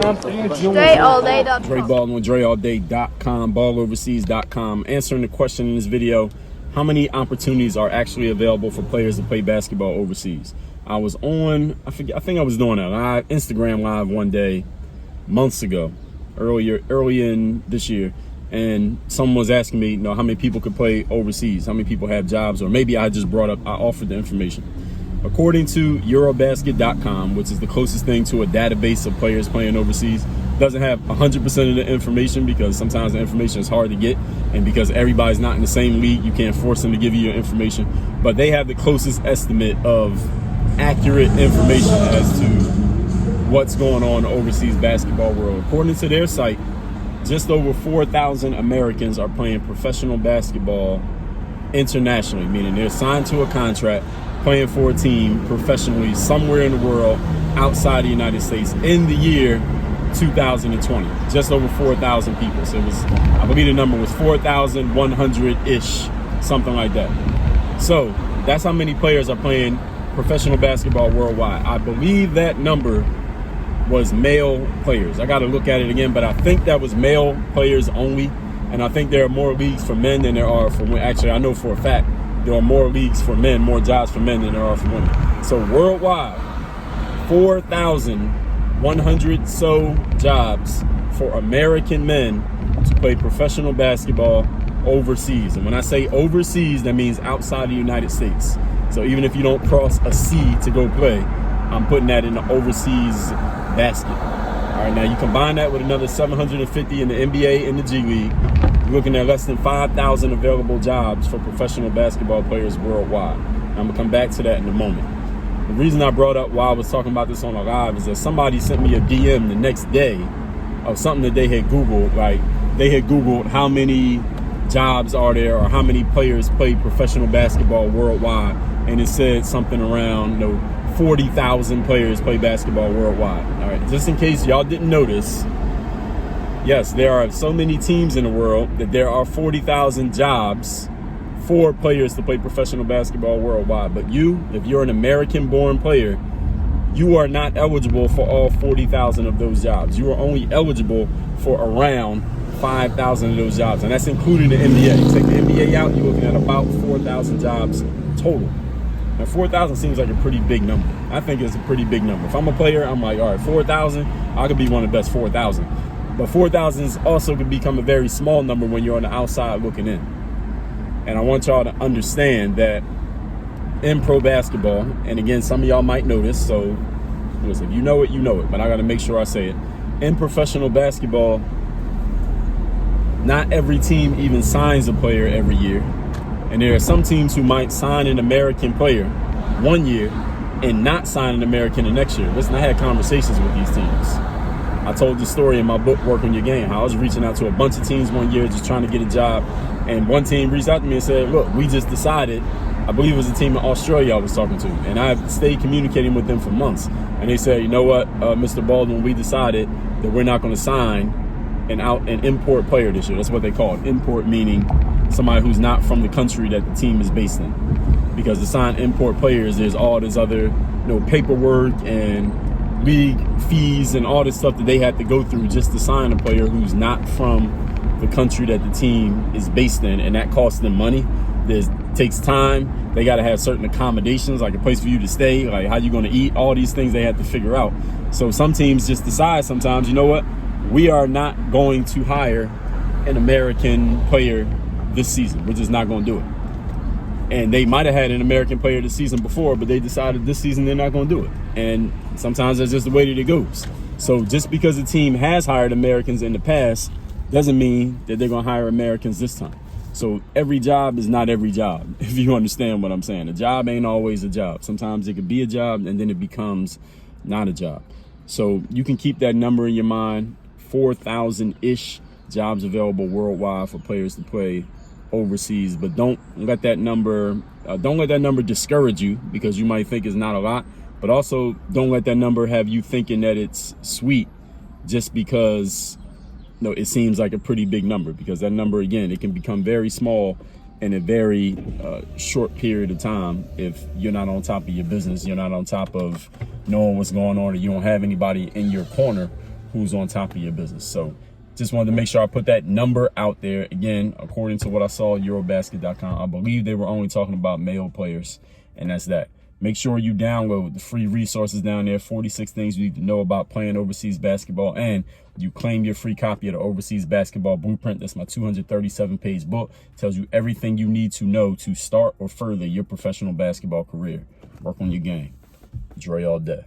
DreAllDay.com. Dre Baldwin, DreAllDay.com, balloverseas.com. Answering the question in this video, how many opportunities are actually available for players to play basketball overseas? I was on, I think I was doing a Instagram live one day, months ago, early in this year, and someone was asking me, how many people could play overseas, how many people have jobs, or maybe I offered the information. According to Eurobasket.com, which is the closest thing to a database of players playing overseas, doesn't have 100% of the information because sometimes the information is hard to get, and because everybody's not in the same league, you can't force them to give you your information. But they have the closest estimate of accurate information as to what's going on in the overseas basketball world. According to their site, just over 4,000 Americans are playing professional basketball internationally, meaning they're signed to a contract playing for a team professionally somewhere in the world outside the United States in the year 2020. Just over 4,000 people. So it was, I believe the number was 4,100-ish, something like that. So that's how many players are playing professional basketball worldwide. I believe that number was male players. I got to look at it again, but I think that was male players only. And I think there are more leagues for men than there are for women. Actually, I know for a fact there are more leagues for men, more jobs for men than there are for women. So worldwide, 4,100 so jobs for American men to play professional basketball overseas. And when I say overseas, that means outside the United States. So even if you don't cross a sea to go play, I'm putting that in the overseas basket. All right, now you combine that with another 750 in the NBA and the G League, you're looking at less than 5,000 available jobs for professional basketball players worldwide. I'm gonna come back to that in a moment. The reason I brought up while I was talking about this on a live is that somebody sent me a DM the next day of something that they had Googled. Like, they had Googled how many jobs are there or how many players play professional basketball worldwide, and it said something around 40,000 players play basketball worldwide. All right, just in case y'all didn't notice, yes, there are so many teams in the world that there are 40,000 jobs for players to play professional basketball worldwide. But if you're an American-born player, you are not eligible for all 40,000 of those jobs. You are only eligible for around 5,000 of those jobs, and that's including the NBA. You take the NBA out, you're looking at about 4,000 jobs total. Now, 4,000 seems like a pretty big number. I think it's a pretty big number. If I'm a player, I'm like, all right, 4,000, I could be one of the best 4,000. But 4,000 also could become a very small number when you're on the outside looking in. And I want y'all to understand that in pro basketball, and again, some of y'all might know this, so listen, if you know it, you know it, but I got to make sure I say it. In professional basketball, not every team even signs a player every year. And there are some teams who might sign an American player one year and not sign an American the next year. Listen, I had conversations with these teams. I told the story in my book, Work on Your Game, how I was reaching out to a bunch of teams one year just trying to get a job. And one team reached out to me and said, look, we just decided, I believe it was a team in Australia I was talking to, and I've stayed communicating with them for months. And they said, you know what, Mr. Baldwin, we decided that we're not going to sign an import player this year. That's what they call it. Import meaning somebody who's not from the country that the team is based in. Because to sign import players, there's all this other paperwork and league fees and all this stuff that they have to go through just to sign a player who's not from the country that the team is based in, and that costs them money. It takes time. They got to have certain accommodations, like a place for you to stay, like how you're going to eat, all these things they have to figure out. So some teams just decide sometimes, you know what, we are not going to hire an American player this season. We're just not going to do it. And they might have had an American player this season before, but they decided this season they're not going to do it. And sometimes that's just the way that it goes. So just because a team has hired Americans in the past doesn't mean that they're going to hire Americans this time. So every job is not every job, if you understand what I'm saying. A job ain't always a job. Sometimes it could be a job and then it becomes not a job. So you can keep that number in your mind, 4,000-ish jobs available worldwide for players to play overseas. But don't let that number discourage you, because you might think it's not a lot. But also don't let that number have you thinking that it's sweet just because it seems like a pretty big number, because that number, again, it can become very small in a very short period of time if you're not on top of your business, you're not on top of knowing what's going on, or you don't have anybody in your corner who's on top of your business. So just wanted to make sure I put that number out there. Again, according to what I saw, Eurobasket.com, I believe they were only talking about male players, and that's that. Make sure you download the free resources down there, 46 things you need to know about playing overseas basketball, and you claim your free copy of the Overseas Basketball Blueprint. That's my 237-page book. It tells you everything you need to know to start or further your professional basketball career. Work on your game. Dre all day.